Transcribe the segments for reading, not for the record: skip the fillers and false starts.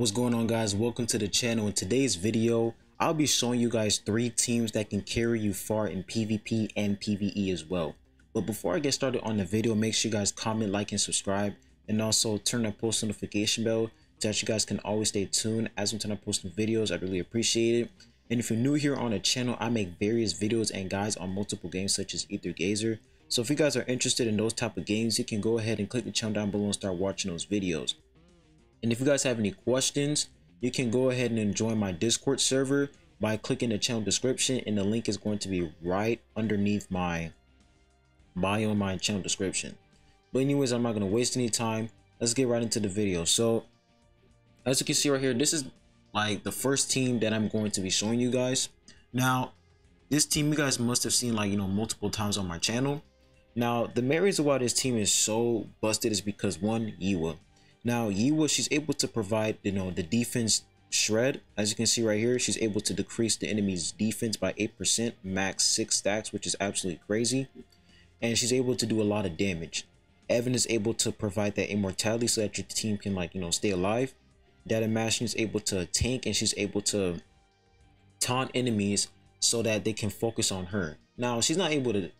What's going on, guys? Welcome to the channel. In today's video, I'll be showing you guys 3 teams that can carry you far in PvP and PvE as well. But before I get started on the video, make sure you guys comment, like, and subscribe, and also turn that post notification bell so that you guys can always stay tuned as I'm posting videos. I really appreciate it. And if you're new here on the channel, I make various videos and guides on multiple games such as Aether Gazer. So if you guys are interested in those type of games, you can go ahead and click the channel down below and start watching those videos. And if you guys have any questions, you can go ahead and join my Discord server by clicking the channel description, and the link is going to be right underneath my bio in my channel description. But anyways, I'm not going to waste any time. Let's get right into the video. So as you can see right here, this is like the first team that I'm going to be showing you guys. Now this team you guys must have seen, like, multiple times on my channel. Now the main reason why this team is so busted is because one, Yiwa. Now Yiwa, she's able to provide the defense shred. As you can see right here, she's able to decrease the enemy's defense by 8%, max 6 stacks, which is absolutely crazy. And she's able to do a lot of damage. Evan is able to provide that immortality so that your team can stay alive. Data Mashing is able to tank, and she's able to taunt enemies so that they can focus on her. Now she's not able to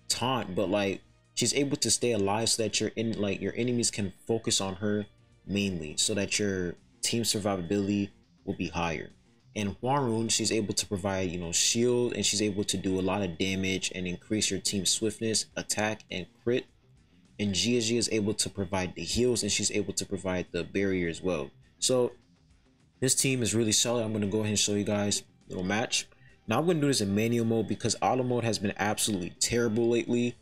taunt, but she's able to stay alive so that your enemies can focus on her mainly, so that your team survivability will be higher. And Hwaryun, she's able to provide shield, and she's able to do a lot of damage and increase your team's swiftness, attack, and crit. And Gia is able to provide the heals, and she's able to provide the barrier as well. So this team is really solid. I'm going to go ahead and show you guys a little match. Now I'm going to do this in manual mode because auto mode has been absolutely terrible lately.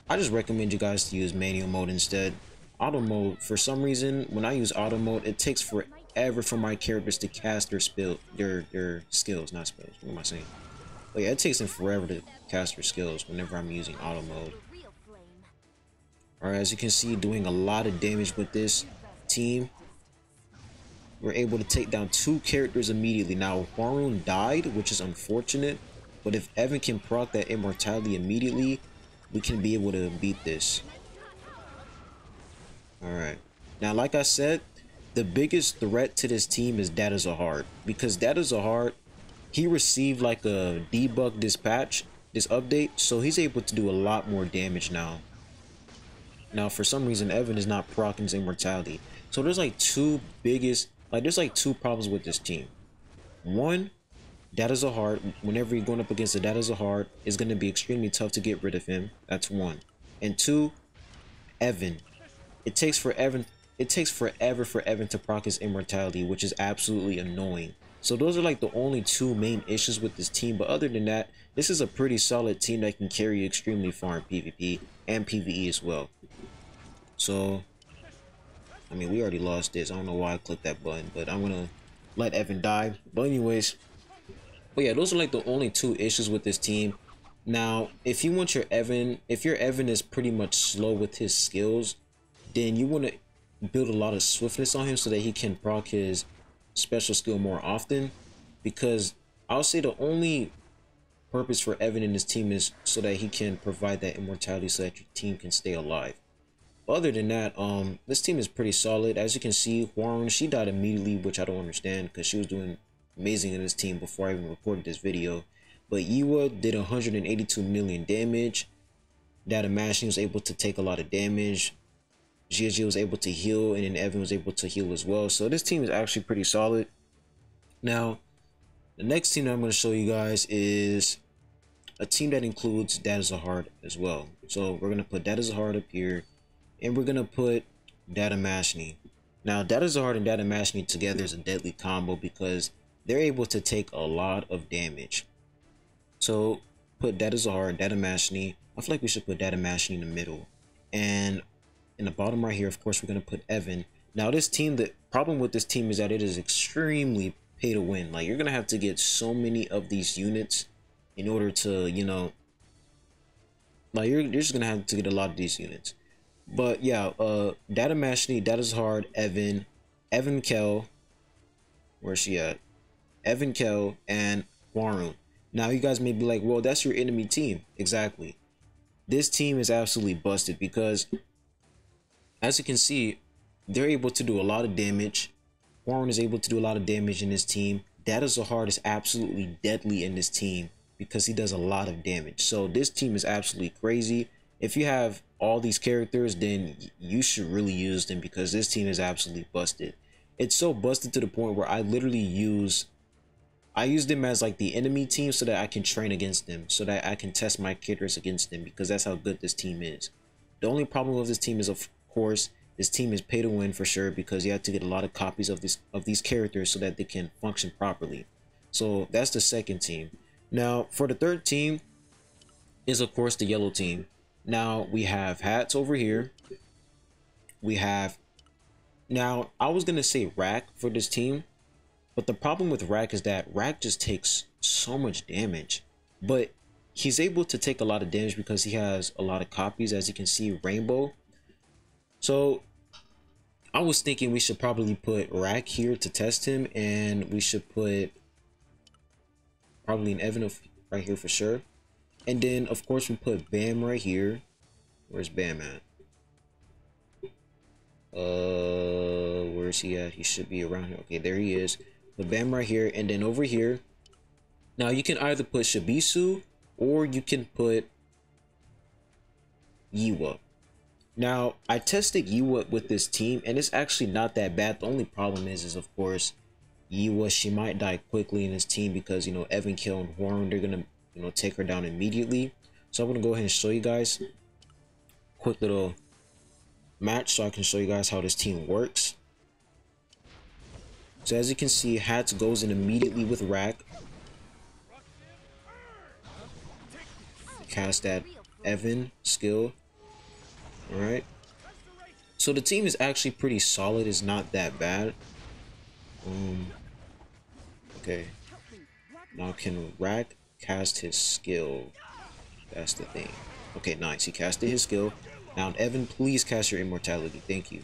I just recommend you guys to use manual mode instead. Auto mode, for some reason, when I use auto mode, it takes forever for my characters to cast their skills, not spells. What am I saying? But yeah, it takes them forever to cast their skills whenever I'm using auto mode. Alright, as you can see, doing a lot of damage with this team. We're able to take down 2 characters immediately. Now Hwaryun died, which is unfortunate, but if Evan can proc that immortality immediately, we can be able to beat this. Alright, now like I said, the biggest threat to this team is Data Zahard, because Data Zahard, he received like a debug dispatch, this update, so he's able to do a lot more damage now. Now for some reason Evan is not proccing his immortality, so there's like two problems with this team. One, Data Zahard, whenever you're going up against the Data Zahard, is going to be extremely tough to get rid of him. That's one. And two, Evan. It takes forever for Evan to proc his immortality, which is absolutely annoying. So those are like the only 2 main issues with this team, but other than that, this is a pretty solid team that can carry you extremely far in PvP and PvE as well. So I mean, we already lost this. I don't know why I clicked that button, but I'm gonna let Evan die. But anyways, but yeah, those are like the only 2 issues with this team. Now if you want your Evan, if your Evan is pretty much slow with his skills, then you want to build a lot of swiftness on him so that he can proc his special skill more often, because I'll say the only purpose for Evan in this team is so that he can provide that immortality so that your team can stay alive. Other than that, this team is pretty solid. As you can see, Hwaryun, she died immediately, which I don't understand because she was doing amazing in this team before I even recorded this video. But Yiwa did 182 million damage. Data Mashing was able to take a lot of damage. Gia was able to heal, and then Evan was able to heal as well. So this team is actually pretty solid. Now, the next team that I'm going to show you guys is a team that includes Data Zahard as well. So we're going to put Data Zahard up here, and we're going to put Data Mashing. Now, Data Zahard and Data Mashing together is a deadly combo because they're able to take a lot of damage. So put Data Zahard, Data Mashing. I feel like we should put Data Mashing in the middle. And in the bottom right here, of course, we're going to put Evan. Now this team, the problem with this team is that it is extremely pay to win. Like, you're going to have to get so many of these units in order to, like, you're just going to have to get a lot of these units. But yeah, Data Mashing, Data Zahard, Evan Kell, where's she at? Evan Kell, and Hwaryun. Now you guys may be like, well, that's your enemy team. Exactly. This team is absolutely busted because, as you can see, they're able to do a lot of damage. Warren is able to do a lot of damage in this team. Data Zahard is absolutely deadly in this team because he does a lot of damage. So this team is absolutely crazy. If you have all these characters, then you should really use them because this team is absolutely busted. It's so busted to the point where I literally use them as like the enemy team so that I can train against them, so that I can test my characters against them, because that's how good this team is. The only problem with this team is, of course, this team is pay to win for sure, because you have to get a lot of copies of these characters so that they can function properly. So that's the second team. Now for the third team is of course the yellow team. Now we have Hats over here. We have, now I was gonna say Rack for this team, but the problem with Rack is that Rack just takes so much damage, but he's able to take a lot of damage because he has a lot of copies, as you can see, Rainbow. So I was thinking we should probably put Rack here to test him, and we should put probably an Evan right here for sure. And then of course we put Bam right here. Where's Bam at? Where's he at? He should be around here. Okay, there he is. Put Bam right here, and then over here, now you can either put Shibisu or you can put Yiwa. Now I tested Yiwa with this team and it's actually not that bad. The only problem is of course Yiwa, she might die quickly in this team because, you know, Evan Kill and Warren, they're gonna, you know, take her down immediately. So I'm gonna go ahead and show you guys quick little match so I can show you guys how this team works. So as you can see, Hats goes in immediately with Rack. Cast that Evan skill. Alright. So the team is actually pretty solid. It's not that bad. Okay. Now can Rack cast his skill? That's the thing. Okay, nice. He casted his skill. Now Evan, please cast your immortality. Thank you.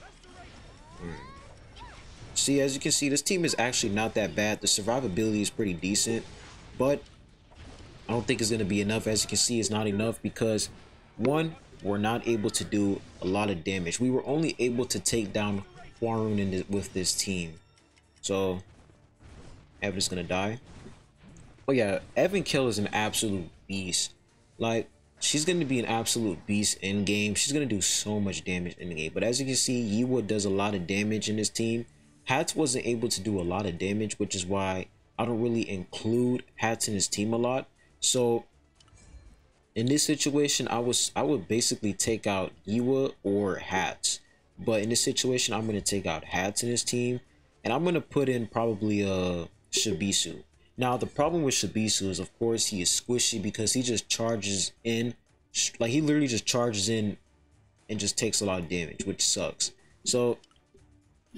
See, as you can see, this team is actually not that bad. The survivability is pretty decent, but I don't think it's going to be enough. As you can see, it's not enough because, one, we're not able to do a lot of damage. We were only able to take down Hwarun with this team. So Evan's going to die. Oh yeah, Evan Kill is an absolute beast. Like, she's going to be an absolute beast in game. She's going to do so much damage in the game. But as you can see, Yiwa does a lot of damage in this team. Hats wasn't able to do a lot of damage, which is why I don't really include Hats in his team a lot. So in this situation, I would basically take out Yiwa or Hats. But in this situation, I'm going to take out Hats in his team, and I'm going to put in probably Shibisu. Now the problem with Shibisu is, of course, he is squishy because he just charges in, like he literally just charges in and just takes a lot of damage, which sucks. So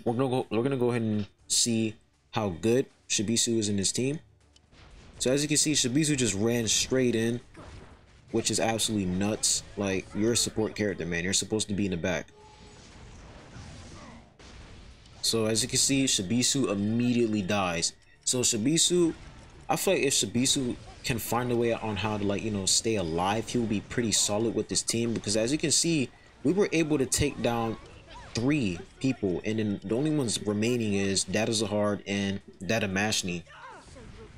we're gonna go ahead and see how good Shibisu is in this team. So as you can see, Shibisu just ran straight in, which is absolutely nuts. Like, you're a support character, man. You're supposed to be in the back. So as you can see, Shibisu immediately dies. So Shibisu, I feel like if Shibisu can find a way on how to, like, you know, stay alive, he will be pretty solid with this team, because as you can see, we were able to take down 3 people, and then the only ones remaining is Data Zahard and Data Mashni.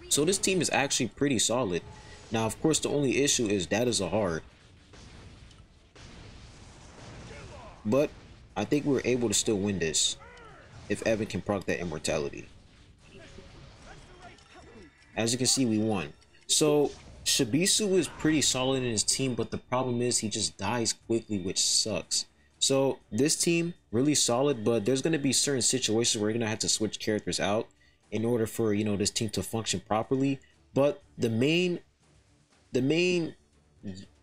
So this team is actually pretty solid. Now, of course, the only issue is Data Zahard. But I think we're able to still win this if Evan can proc that immortality. As you can see, we won. So Shibisu is pretty solid in his team, but the problem is he just dies quickly, which sucks. So this team, really solid, but there's going to be certain situations where you're going to have to switch characters out in order for, you know, this team to function properly. But the main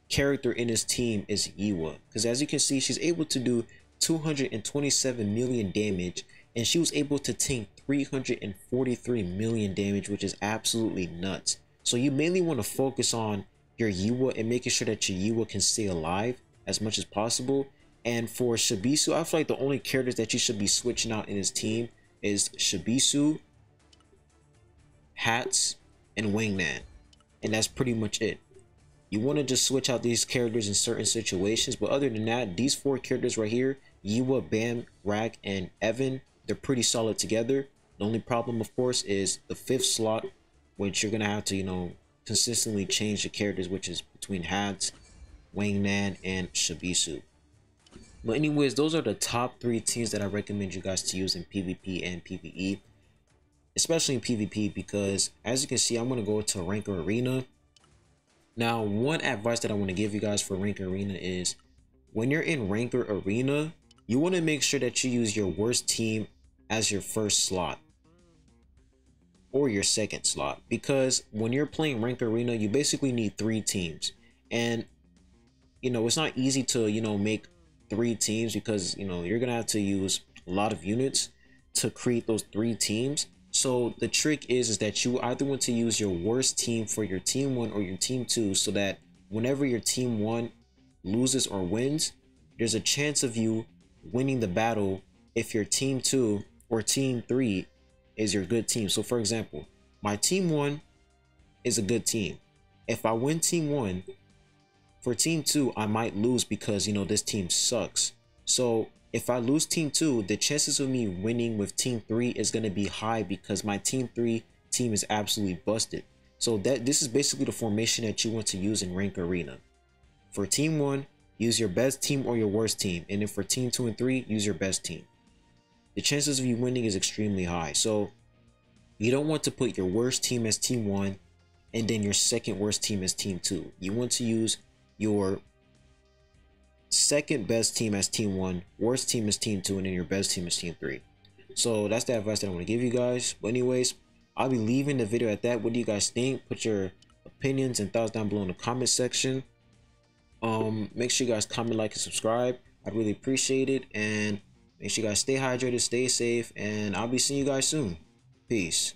character in this team is Yiwa, because as you can see, she's able to do 227 million damage, and she was able to tank 343 million damage, which is absolutely nuts. So you mainly want to focus on your Yiwa and making sure that your Yiwa can stay alive as much as possible. And for Shibisu, I feel like the only characters that you should be switching out in his team is Shibisu, Hats, and Wingman. And that's pretty much it. You want to just switch out these characters in certain situations, but other than that, these 4 characters right here, Yua, Bam, Rak, and Evan, they're pretty solid together. The only problem, of course, is the 5th slot, which you're gonna have to, you know, consistently change the characters, which is between Hats, Wangman, and Shibisu. But anyways, those are the top 3 teams that I recommend you guys to use in PvP and PvE, especially in PvP, because as you can see, I'm gonna go to Ranker Arena. Now, one advice that I want to give you guys for Ranker Arena is when you're in Ranker Arena, you want to make sure that you use your worst team as your first slot or your second slot, because when you're playing Ranker Arena, you basically need 3 teams. And you know, it's not easy to, you know, make 3 teams, because, you know, you're gonna have to use a lot of units to create those 3 teams. So the trick is that you either want to use your worst team for your team 1 or your team 2, so that whenever your team 1 loses or wins, there's a chance of you winning the battle if your team 2 or team 3 is your good team. So for example, my team 1 is a good team. If I win team 1, for team 2, I might lose because, you know, this team sucks. So if I lose team 2, the chances of me winning with team 3 is going to be high, because my team 3 team is absolutely busted. So this is basically the formation that you want to use in Rank Arena. For team 1, use your best team or your worst team. And then for team 2 and 3, use your best team. The chances of you winning is extremely high. So you don't want to put your worst team as team 1 and then your second worst team as team 2. You want to use your second best team as team 1, worst team as team 2, and then your best team as team 3. So that's the advice that I want to give you guys. But anyways, I'll be leaving the video at that. What do you guys think? Put your opinions and thoughts down below in the comment section. Make sure you guys comment, like, and subscribe. I'd really appreciate it. And make sure you guys stay hydrated, stay safe, and I'll be seeing you guys soon. Peace.